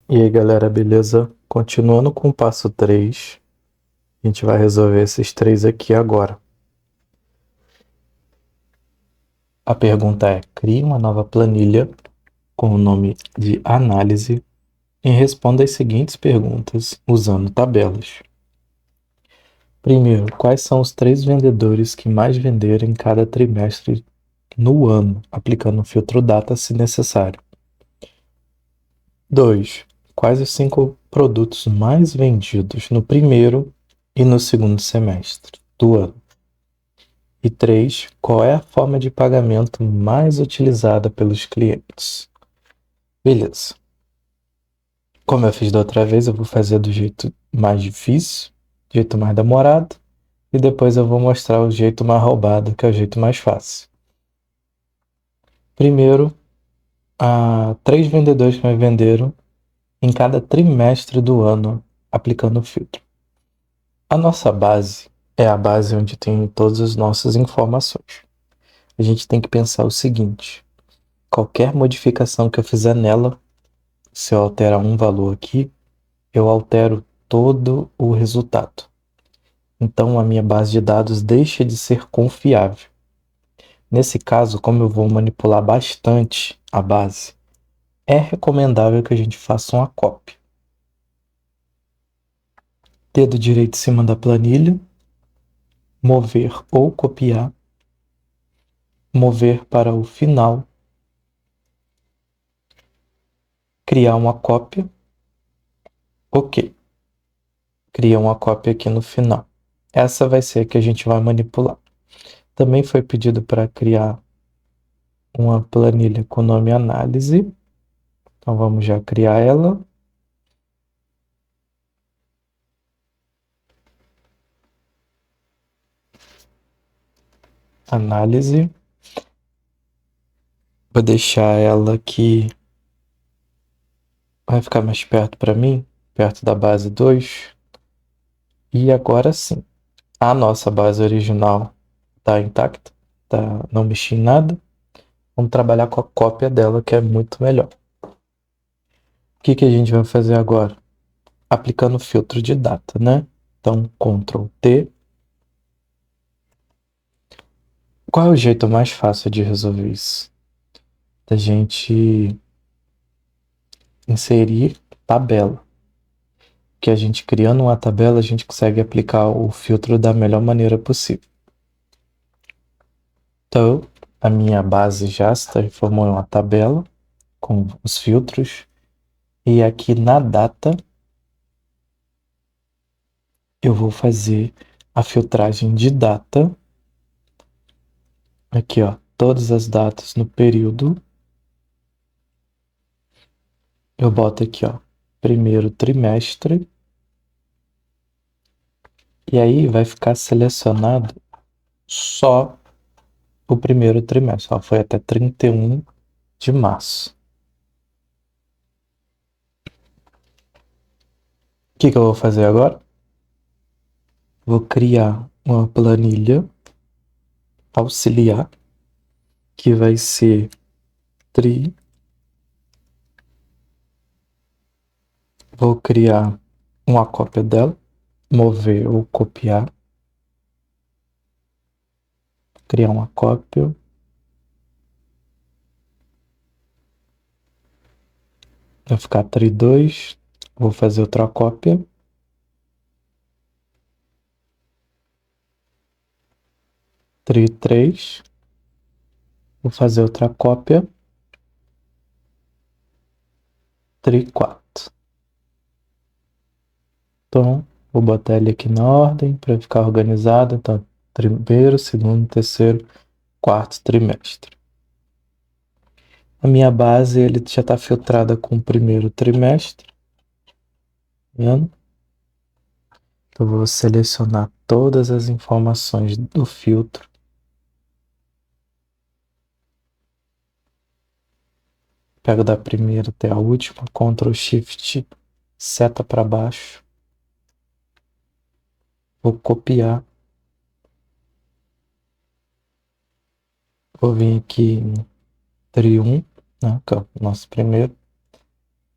E aí, galera, beleza? Continuando com o passo 3, a gente vai resolver esses três aqui agora. A pergunta é: crie uma nova planilha com o nome de análise e responda as seguintes perguntas usando tabelas. Primeiro, quais são os 3 vendedores que mais venderam em cada trimestre no ano, aplicando o filtro data se necessário? 2. Quais os 5 produtos mais vendidos no primeiro e no segundo semestre do ano? E 3. Qual é a forma de pagamento mais utilizada pelos clientes? Beleza. Como eu fiz da outra vez, eu vou fazer do jeito mais difícil, do jeito mais demorado, e depois eu vou mostrar o jeito mais roubado, que é o jeito mais fácil. Primeiro, 3 vendedores que me venderam em cada trimestre do ano, aplicando o filtro. A nossa base é a base onde tem todas as nossas informações. A gente tem que pensar o seguinte: qualquer modificação que eu fizer nela, se eu alterar um valor aqui, eu altero todo o resultado. Então, a minha base de dados deixa de ser confiável. Nesse caso, como eu vou manipular bastante a base, é recomendável que a gente faça uma cópia. Dedo direito em cima da planilha, mover ou copiar, mover para o final, criar uma cópia, ok. Cria uma cópia aqui no final. Essa vai ser a que a gente vai manipular. Também foi pedido para criar uma planilha com o nome análise. Então vamos já criar ela. Análise. Vou deixar ela aqui. Vai ficar mais perto para mim, perto da base 2. E agora sim, a nossa base original está intacta, tá, não mexi em nada. Vamos trabalhar com a cópia dela, que é muito melhor. O que a gente vai fazer agora? Aplicando o filtro de data, né? Então, Ctrl T. Qual é o jeito mais fácil de resolver isso? Da gente inserir tabela. Que a gente criando uma tabela, a gente consegue aplicar o filtro da melhor maneira possível. Então, a minha base já se transformou em uma tabela com os filtros. E aqui na data, eu vou fazer a filtragem de data. Aqui, ó, todas as datas no período. Eu boto aqui, ó, primeiro trimestre. E aí vai ficar selecionado só o primeiro trimestre. Ó, foi até 31 de março. O que eu vou fazer agora? Vou criar uma planilha auxiliar que vai ser tri. Vou criar uma cópia dela, mover ou copiar. Criar uma cópia. Vai ficar tri 2. Vou fazer outra cópia. Tri 3. Vou fazer outra cópia. Tri 4. Então, vou botar ele aqui na ordem para ficar organizado. Então, primeiro, segundo, terceiro, quarto trimestre. A minha base ele já está filtrada com o primeiro trimestre. Tá vendo? Então, eu vou selecionar todas as informações do filtro. Pego da primeira até a última, Ctrl Shift, seta para baixo. Vou copiar. Vou vir aqui em Tri 1, né, que é o nosso primeiro.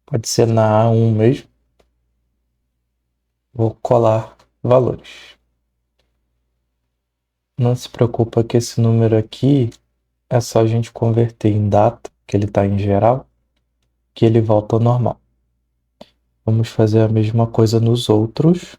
Pode ser na A1 mesmo. Vou colar valores. Não se preocupa que esse número aqui é só a gente converter em data, que ele está em geral, que ele volta ao normal. Vamos fazer a mesma coisa nos outros.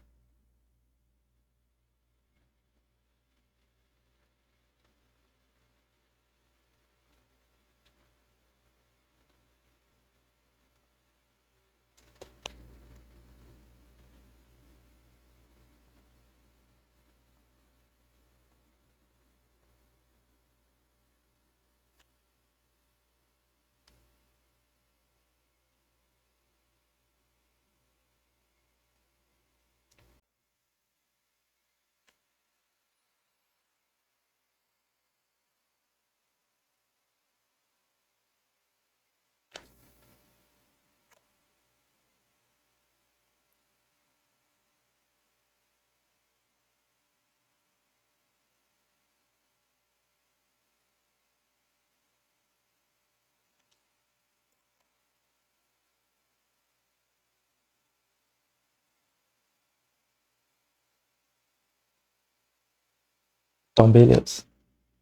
Então, beleza.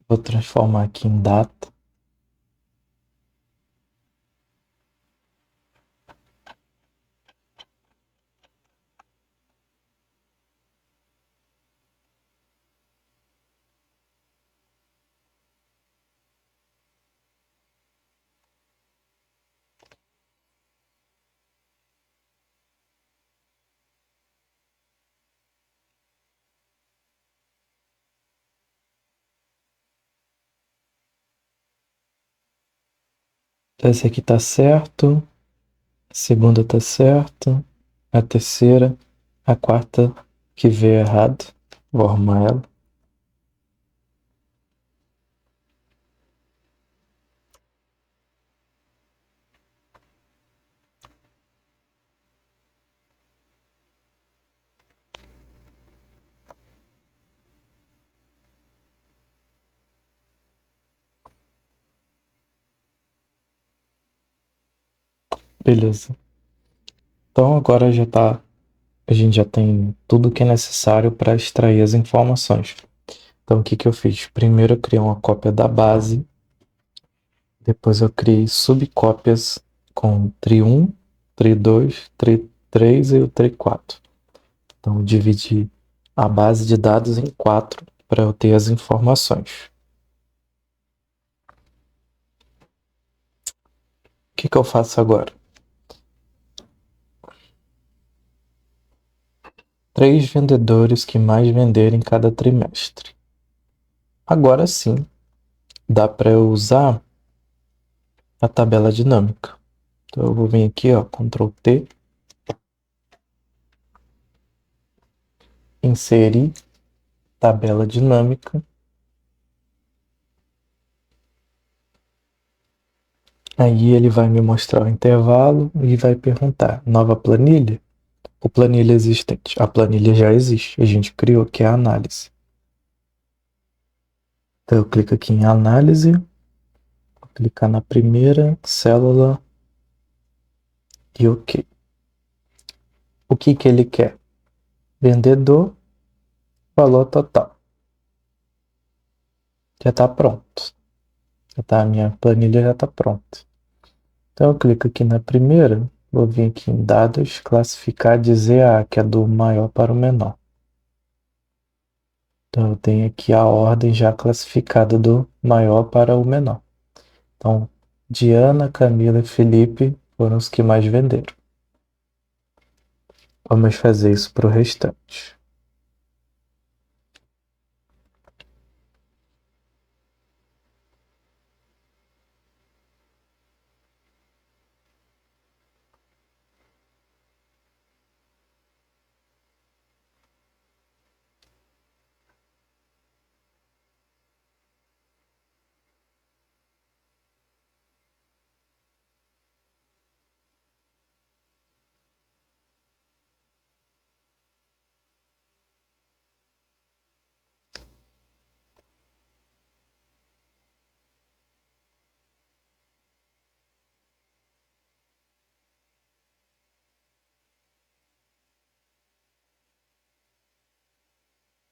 Vou transformar aqui em data. Então, esse aqui tá certo. A segunda tá certo. A terceira. A quarta que veio errado. Vou arrumar ela. Beleza. Então agora a gente já tem tudo que é necessário para extrair as informações. Então o que que eu fiz? Primeiro eu criei uma cópia da base, depois eu criei subcópias com tri1, tri2, tri3 e o tri4. Então eu dividi a base de dados em 4 para eu ter as informações. O que que eu faço agora? 3 vendedores que mais venderem cada trimestre. Agora sim, dá para eu usar a tabela dinâmica. Então eu vou vir aqui, ó, Ctrl T, inserir tabela dinâmica. Aí ele vai me mostrar o intervalo e vai perguntar: nova planilha? Ou planilha existente? A planilha já existe, a gente criou, que é a análise. Então eu clico aqui em análise, vou clicar na primeira célula e OK. O que que ele quer? Vendedor, valor total. Já está pronto. A minha planilha já está pronta. Então eu clico aqui na primeira, vou vir aqui em dados, classificar, dizer que é do maior para o menor. Então eu tenho aqui a ordem já classificada do maior para o menor. Então, Diana, Camila e Felipe foram os que mais venderam. Vamos fazer isso para o restante.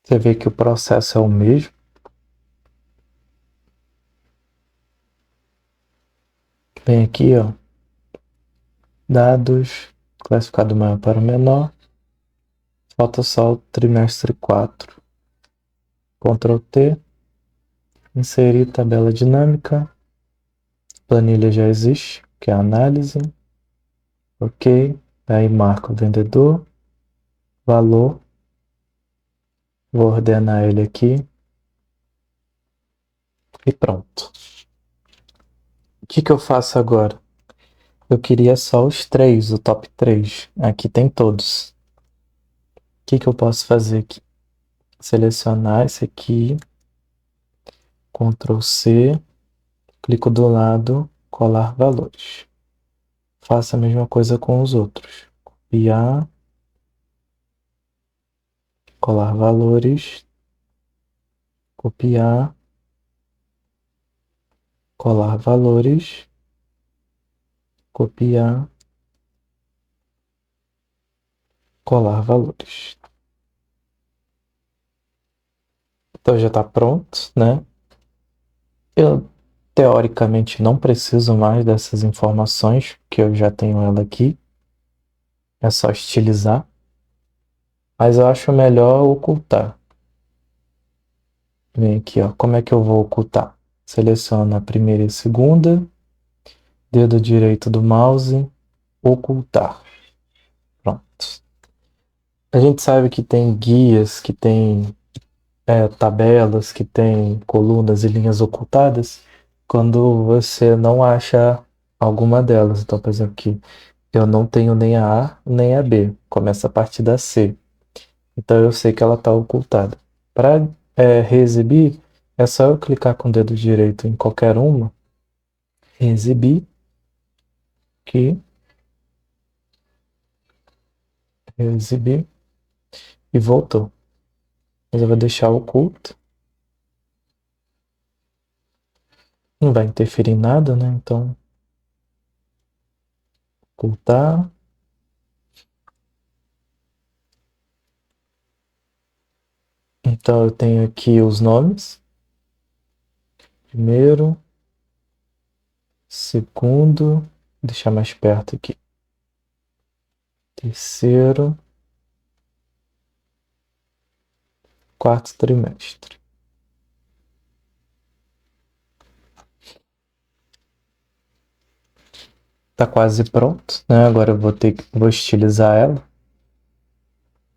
Você vê que o processo é o mesmo. Vem aqui, ó, dados, classificado do maior para o menor. Falta só o trimestre 4. Ctrl T, inserir tabela dinâmica. Planilha já existe, que é a análise. Ok. Aí marco o vendedor, valor. Vou ordenar ele aqui. E pronto. O que eu faço agora? Eu queria só os 3, o top 3. Aqui tem todos. O que eu posso fazer aqui? Selecionar esse aqui. Ctrl C. Clico do lado, colar valores. Faço a mesma coisa com os outros. Copiar. Colar valores. Copiar. Colar valores. Copiar. Colar valores. Então já está pronto, né? Eu teoricamente não preciso mais dessas informações, porque eu já tenho ela aqui. É só estilizar. Mas eu acho melhor ocultar. Vem aqui, ó. Como é que eu vou ocultar? Seleciono a primeira e a segunda. Dedo direito do mouse. Ocultar. Pronto. A gente sabe que tem guias, que tem tabelas, que tem colunas e linhas ocultadas quando você não acha alguma delas. Então, por exemplo, aqui eu não tenho nem a A nem a B. Começa a partir da C. Então eu sei que ela está ocultada. Para reexibir, é só eu clicar com o dedo direito em qualquer uma, reexibir, aqui, reexibir, e voltou. Mas eu vou deixar oculto. Não vai interferir em nada, né? Então, ocultar. Então eu tenho aqui os nomes. Primeiro, segundo, vou deixar mais perto aqui. Terceiro, quarto trimestre. Tá quase pronto, né? Agora eu vou estilizar ela.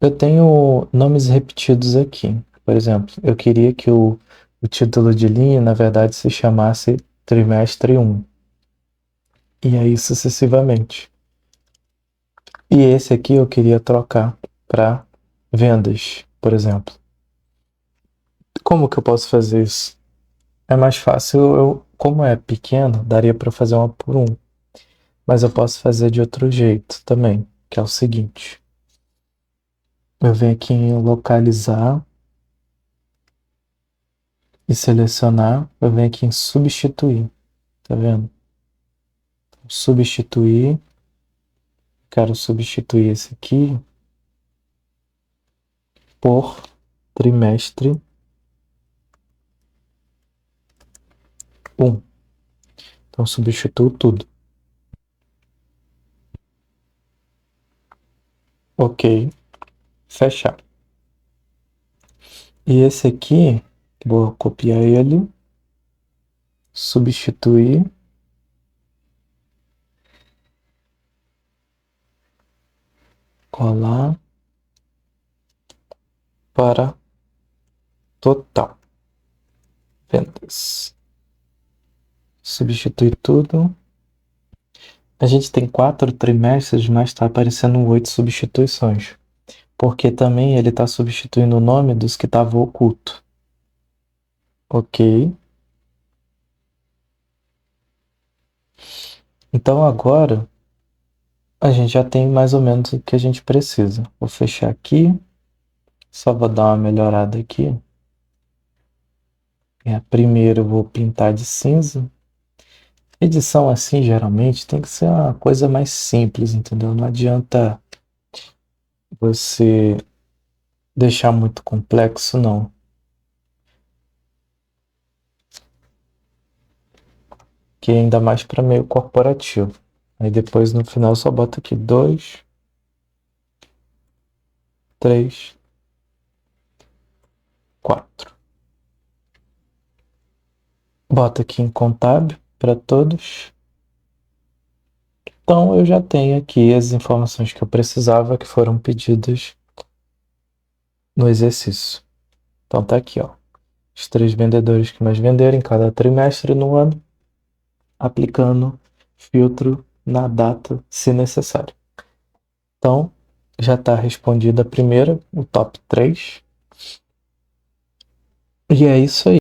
Eu tenho nomes repetidos aqui. Por exemplo, eu queria que o título de linha, na verdade, se chamasse trimestre 1. E aí sucessivamente. E esse aqui eu queria trocar para vendas, por exemplo. Como que eu posso fazer isso? É mais fácil, como é pequeno, daria para fazer uma por um. Mas eu posso fazer de outro jeito também, que é o seguinte. Eu venho aqui em localizar e selecionar. Eu venho aqui em substituir. Tá vendo? Substituir. Quero substituir esse aqui por trimestre 1. Então substituo tudo. Ok. Fechar. E esse aqui, vou copiar ele, substituir, colar para total. Vendas. Substituir tudo. A gente tem 4 trimestres, mas está aparecendo 8 substituições. Porque também ele está substituindo o nome dos que estavam oculto. Ok. Então agora a gente já tem mais ou menos o que a gente precisa. Vou fechar aqui. Só vou dar uma melhorada aqui. Primeiro eu vou pintar de cinza. Edição assim, geralmente, tem que ser uma coisa mais simples, entendeu? Não adianta você deixar muito complexo, não. Que é ainda mais para meio corporativo. Aí depois no final só bota aqui 2, 3, 4. Bota aqui em contábil para todos. Então eu já tenho aqui as informações que eu precisava que foram pedidas no exercício. Então tá aqui, ó. Os 3 vendedores que mais venderam em cada trimestre no ano, aplicando filtro na data, se necessário. Então, já está respondida a primeira, o top 3. E é isso aí.